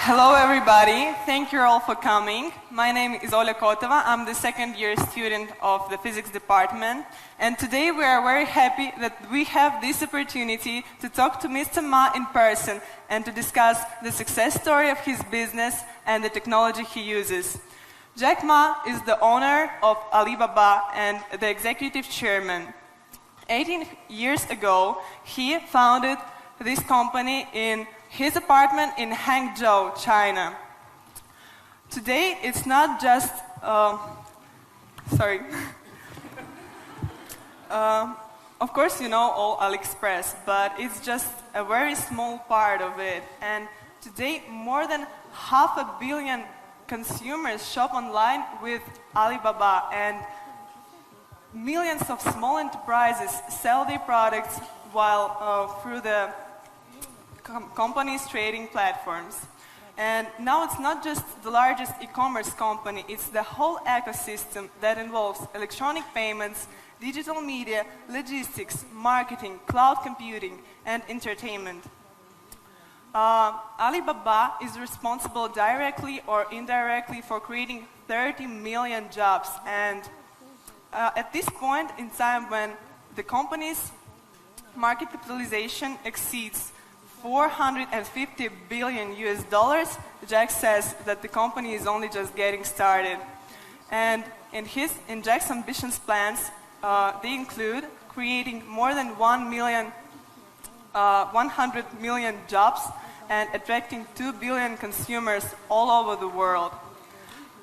Hello everybody, thank you all for coming. My name is Oля Kotova, I'm the second year student of the physics department, and today we are very happy that we have this opportunity to talk to Mr. Ma in person and to discuss the success story of his business and the technology he uses. Jack Ma is the owner of Alibaba and the executive chairman. 18 years ago, he founded this company in his apartment in Hangzhou, China. Today, it's not just, of course you know all AliExpress, but it's just a very small part of it. And today, more than 500 million consumers shop online with Alibaba, and millions of small enterprises sell their products while through the companies' trading platforms. And now it's not just the largest e-commerce company, it's the whole ecosystem that involves electronic payments, digital media, logistics, marketing, cloud computing, and entertainment. Alibaba is responsible directly or indirectly for creating 30 million jobs, and at this point in time when the company's market capitalization exceeds 450 billion US dollars, Jack says that the company is only just getting started. And in Jack's ambitions plans, they include creating more than 100 million jobs and attracting 2 billion consumers all over the world.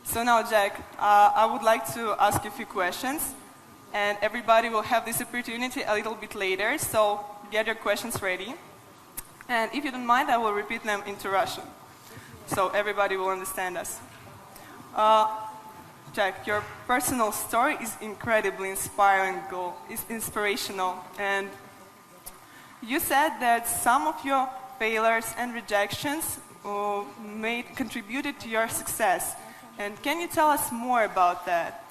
So now, Jack, I would like to ask you a few questions, and everybody will have this opportunity a little bit later, so get your questions ready. And if you don't mind, I will repeat them into Russian, so everybody will understand us. Jack, your personal story is incredibly inspirational, and you said that some of your failures and rejections contributed to your success. And can you tell us more about that?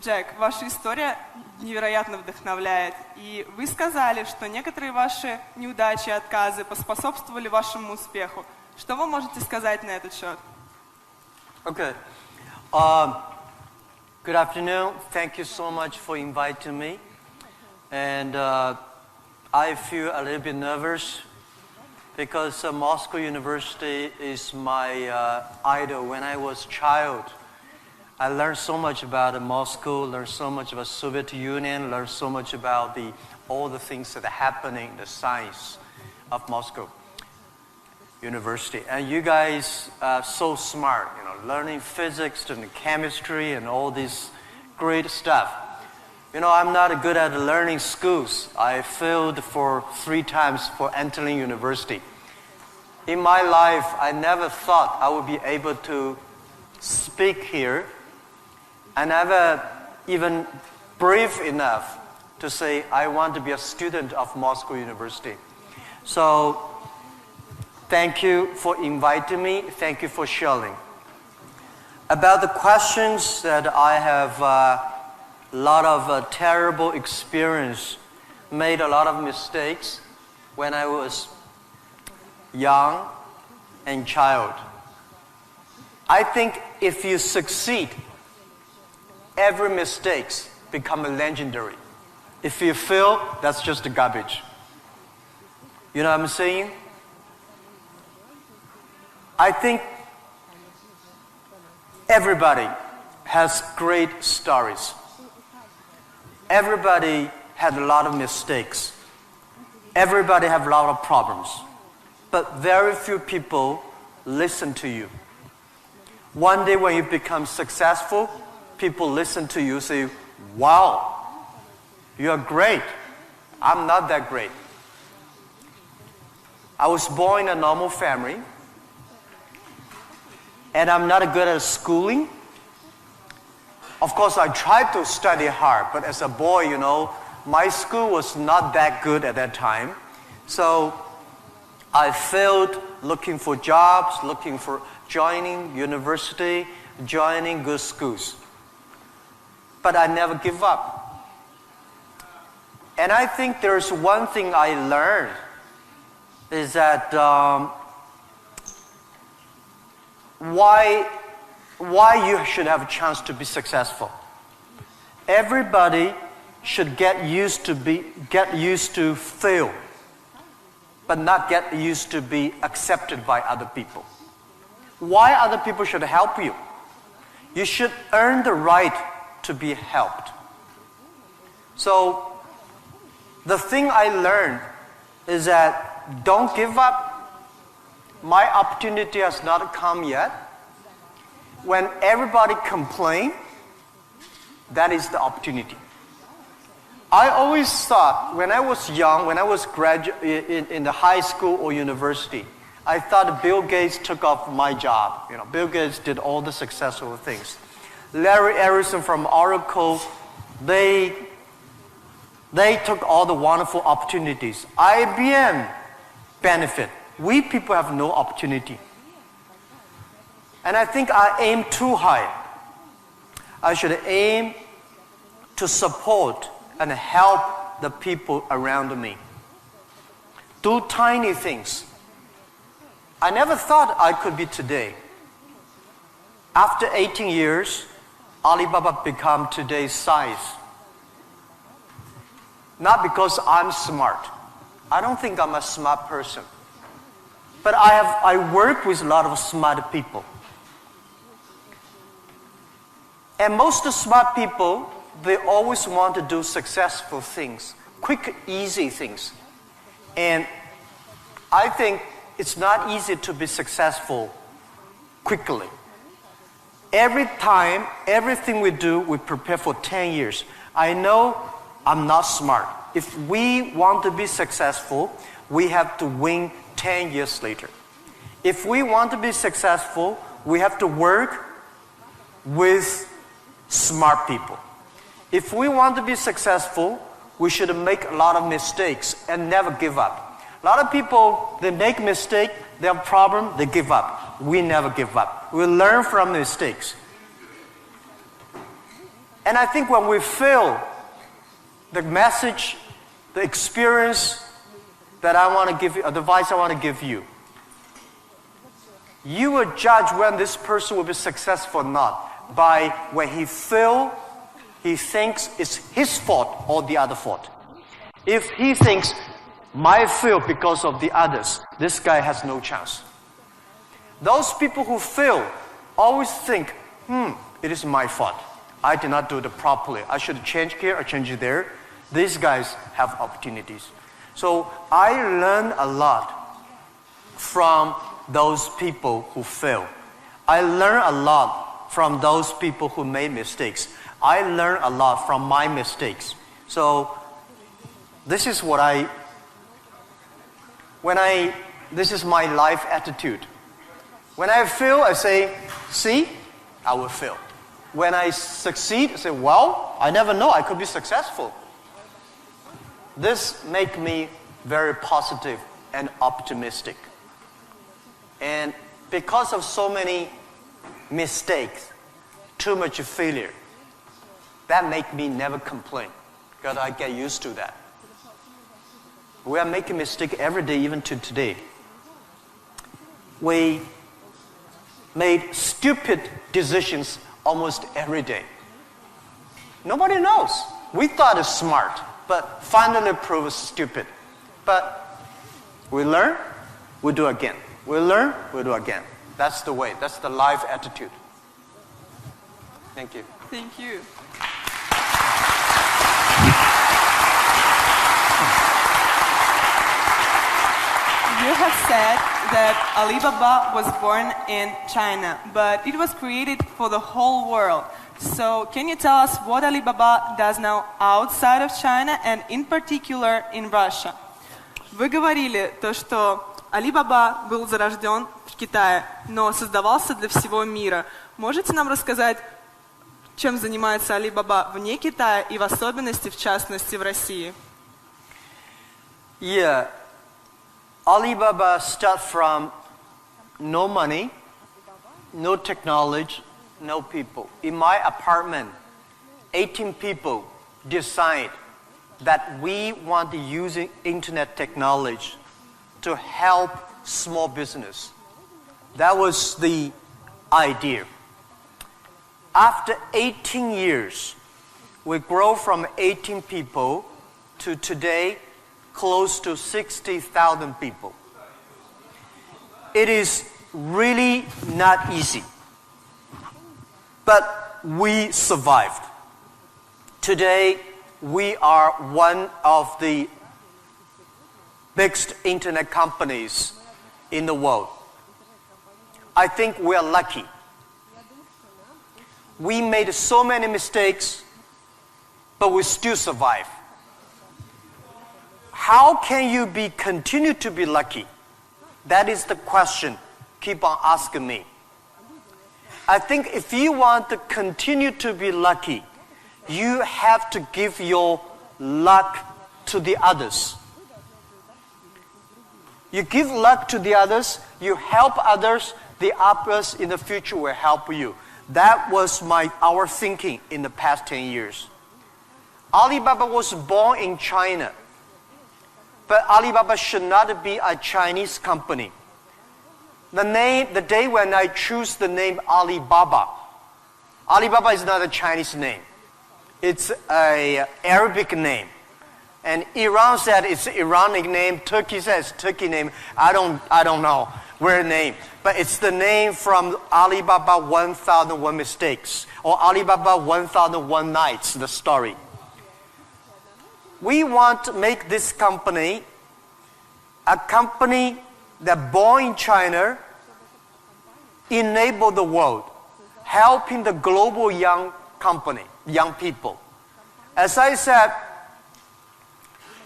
Джек, ваша история невероятно вдохновляет, и вы сказали, что некоторые ваши неудачи и отказы поспособствовали вашему успеху. Что вы можете сказать на этот счет? Okay. Good afternoon. Thank you so much for inviting me. And I feel a little bit nervous because Moscow University is my idol. When I was a child, I learned so much about Moscow, learned so much about Soviet Union, learned so much about all the things that are happening, the science of Moscow University. And you guys are so smart, learning physics and chemistry and all this great stuff. I'm not good at learning schools. I failed for 3 times for entering university. In my life, I never thought I would be able to speak here. I never even brave enough to say I want to be a student of Moscow University. So thank you for inviting me. Thank you for sharing. About the questions that I have a lot of terrible experience, made a lot of mistakes when I was young and child. I think if you succeed, every mistake becomes legendary. If you fail, that's just garbage. You know what I'm saying? I think everybody has great stories. Everybody had a lot of mistakes. Everybody have a lot of problems. But very few people listen to you. One day when you become successful, people listen to you, say, wow, you're great. I'm not that great. I was born in a normal family, and I'm not good at schooling. Of course, I tried to study hard, but as a boy, my school was not that good at that time. So I failed looking for jobs, looking for joining university, joining good schools. But I never give up. And I think there's one thing I learned is that why you should have a chance to be successful. Everybody should get used to fail, but not get used to be accepted by other people. Why other people should help you? You should earn the right to be helped. So the thing I learned is that don't give up. My opportunity has not come yet. When everybody complains, that is the opportunity. I always thought when I was young, when I was in the high school or university, I thought Bill Gates took off my job. You know, Bill Gates did all the successful things. Larry Ellison from Oracle, they took all the wonderful opportunities. IBM benefit. We people have no opportunity. And I think I aim too high. I should aim to support and help the people around me. Do tiny things. I never thought I could be today. After 18 years, Alibaba become today's size. Not because I'm smart. I don't think I'm a smart person. But I work with a lot of smart people. And most smart people, they always want to do successful things, quick, easy things. And I think it's not easy to be successful quickly. Every time, everything we do, we prepare for 10 years. I know I'm not smart. If we want to be successful, we have to win 10 years later. If we want to be successful, we have to work with smart people. If we want to be successful, we should make a lot of mistakes and never give up. A lot of people, they make mistake, they have problem, they give up. We never give up. We learn from mistakes. And I think when we fail, the message, the experience that I want to give you, advice I want to give you, you will judge when this person will be successful or not by when he fails, he thinks it's his fault or the other fault. If he thinks, my fail because of the others, this guy has no chance. Those people who fail always think, it is my fault. I did not do it properly. I should change here or change there. These guys have opportunities. So I learned a lot from those people who fail. I learned a lot from those people who made mistakes. I learned a lot from my mistakes. So this is what this is my life attitude. When I fail, I say, see, I will fail. When I succeed, I say, well, I never know, I could be successful. This makes me very positive and optimistic. And because of so many mistakes, too much failure, that makes me never complain, because I get used to that. We are making mistakes every day, even to today. We made stupid decisions almost every day. Nobody knows. We thought it's smart, but finally proved stupid. But we learn, we do again. We learn, we do again. That's the way. That's the life attitude. Thank you. Thank you. You have said that Alibaba was born in China, but it was created for the whole world. So can you tell us what Alibaba does now outside of China and in particular in Russia? Вы говорили то, что Alibaba был зарожден в Китае, но создавался для всего мира. Можете нам рассказать, чем занимается Alibaba вне Китая и в особенности, в частности, в России? Yeah. Alibaba started from no money, no technology, no people. In my apartment, 18 people decide that we want to use internet technology to help small business. That was the idea. After 18 years, we grow from 18 people to today close to 60,000 people. It is really not easy, but we survived. Today, we are one of the biggest internet companies in the world. I think we are lucky. We made so many mistakes, but we still survive. How can you continue to be lucky? That is the question. Keep on asking me. I think if you want to continue to be lucky, you have to give your luck to the others. You give luck to the others, you help others, the others in the future will help you. That was our thinking in the past 10 years. Alibaba was born in China, but Alibaba should not be a Chinese company. The day when I choose the name Alibaba, Alibaba is not a Chinese name. It's an Arabic name. And Iran said it's an Iranic name. Turkey says Turkey name. I don't know where name. But it's the name from Alibaba 1001 Mistakes or Alibaba 1001 Nights, the story. We want to make this company a company that born in China, enable the world, helping the global young people. As I said,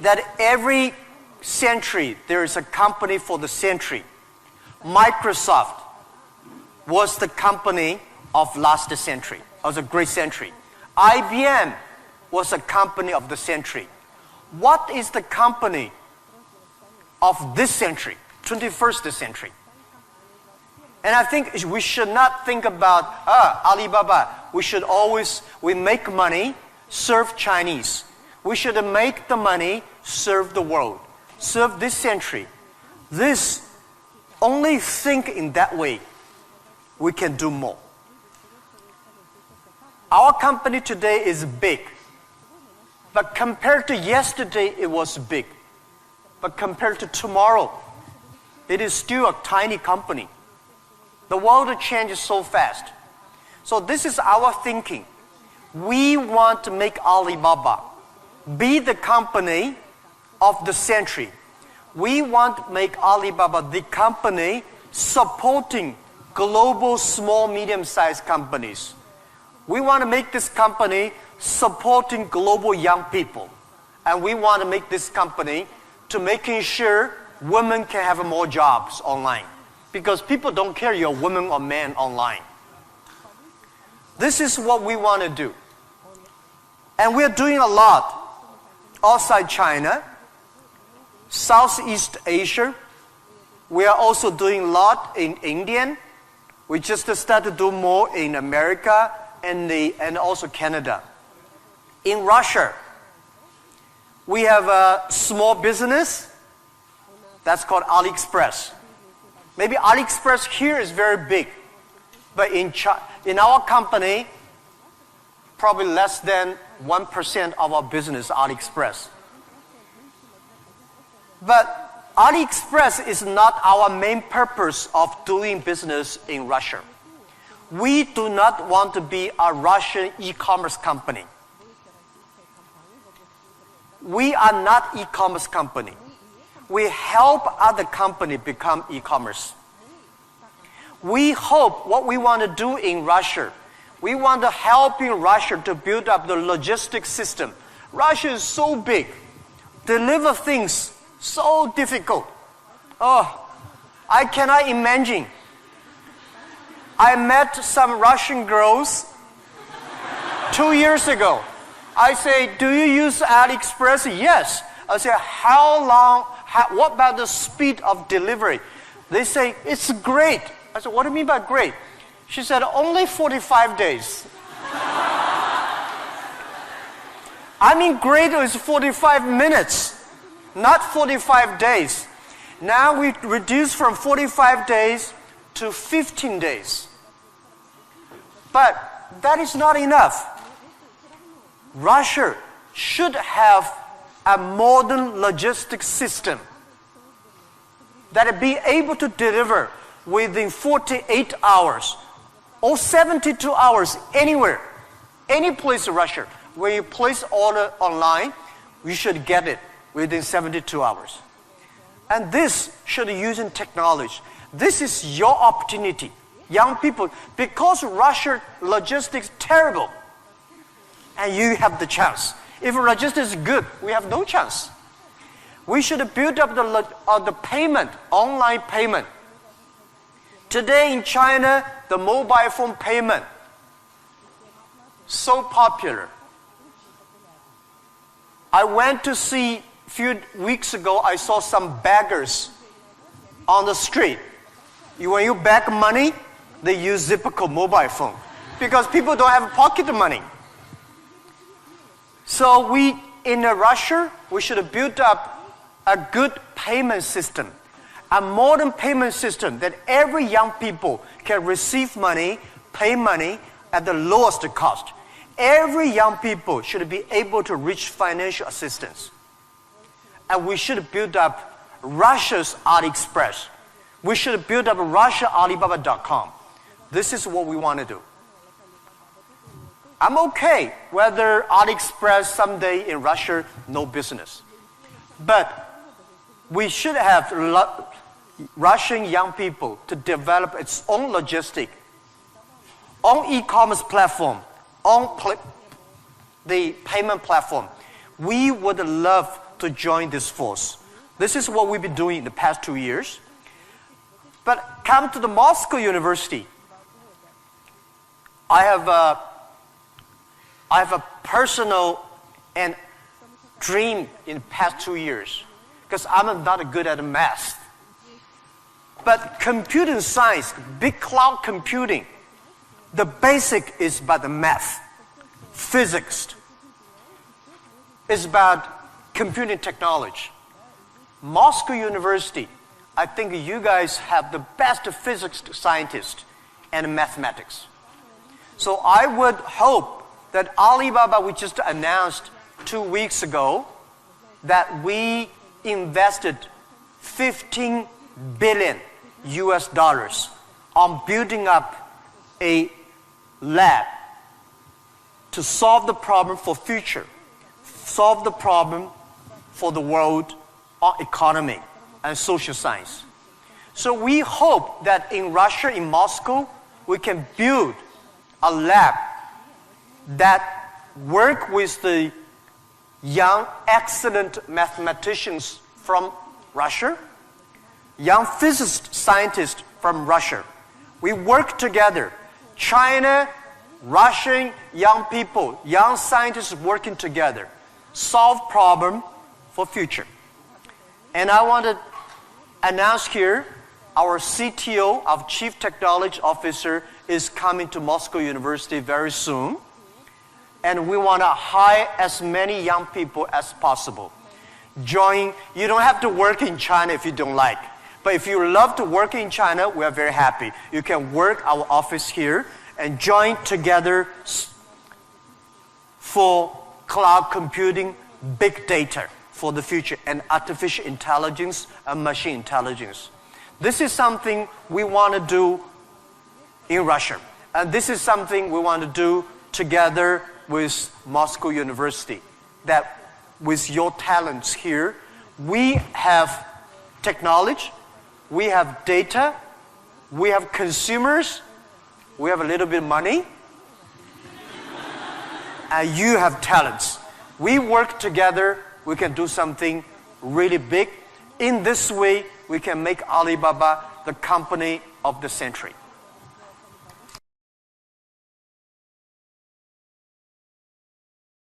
that every century there is a company for the century. Microsoft was the company of last century. It was a great century. IBM was a company of the century. What is the company of this century, 21st century? And I think we should not think about Alibaba. We make money, serve Chinese. We should make the money, serve the world, serve this century. Only think in that way, we can do more. Our company today is big, but compared to yesterday, it was big. But compared to tomorrow, it is still a tiny company. The world changes so fast. So this is our thinking. We want to make Alibaba be the company of the century. We want to make Alibaba the company supporting global small, medium-sized companies. We want to make this company supporting global young people. And we want to make this company to making sure women can have more jobs online. Because people don't care you're a woman or man online. This is what we want to do. And we're doing a lot outside China, Southeast Asia. We are also doing a lot in India. We just started to do more in America and also Canada. In Russia, we have a small business that's called AliExpress. Maybe AliExpress here is very big, but in our company, probably less than 1% of our business is AliExpress. But AliExpress is not our main purpose of doing business in Russia. We do not want to be a Russian e-commerce company. We are not e-commerce company. We help other companies become e-commerce. We hope what we want to do in Russia, we want to help in Russia to build up the logistics system. Russia is so big. Deliver things so difficult. Oh, I cannot imagine. I met some Russian girls 2 years ago. I say, do you use AliExpress? Yes. I say, how long, what about the speed of delivery? They say, it's great. I said, what do you mean by great? She said, only 45 days. I mean, great is 45 minutes, not 45 days. Now we reduce from 45 days to 15 days. But that is not enough. Russia should have a modern logistics system that will be able to deliver within 48 hours or 72 hours anywhere, any place in Russia. When you place order online, you should get it within 72 hours. And this should be using technology. This is your opportunity, young people, because Russia logistics is terrible, and you have the chance. If logistics is good, we have no chance. We should build up the payment, online payment. Today in China, the mobile phone payment, so popular. I went to see, a few weeks ago, I saw some beggars on the street. When you beg money, they use Zipco mobile phone because people don't have pocket money. So in Russia, we should build up a good payment system, a modern payment system that every young people can receive money, pay money at the lowest cost. Every young people should be able to reach financial assistance. And we should build up Russia's AliExpress. We should build up Russia-Alibaba.com. This is what we want to do. I'm okay whether AliExpress someday in Russia, no business. But we should have Russian young people to develop its own logistic, own e-commerce platform, on the payment platform. We would love to join this force. This is what we've been doing in the past 2 years. But come to the Moscow University. I have a personal and dream in the past 2 years because I'm not good at math. But computing science, big cloud computing, the basic is about the math, physics. It's about computing technology. Moscow University, I think you guys have the best physics scientists and mathematics. So I would hope that Alibaba, we just announced 2 weeks ago, that we invested $15 billion on building up a lab to solve the problem for future, solve the problem for the world economy and social science. So we hope that in Russia, in Moscow, we can build a lab that work with the young, excellent mathematicians from Russia, young physicist scientists from Russia. We work together. China, Russian young people, young scientists working together, solve problem for future. And I want to announce here, our CTO, our Chief Technology Officer, is coming to Moscow University very soon. And we want to hire as many young people as possible. Join, you don't have to work in China if you don't like. But if you love to work in China, we are very happy. You can work our office here and join together for cloud computing, big data for the future, and artificial intelligence and machine intelligence. This is something we want to do in Russia. And this is something we want to do together with Moscow University. That with your talents here, we have technology, we have data, we have consumers, we have a little bit of money, and you have talents. We work together, we can do something really big. In this way, we can make Alibaba the company of the century.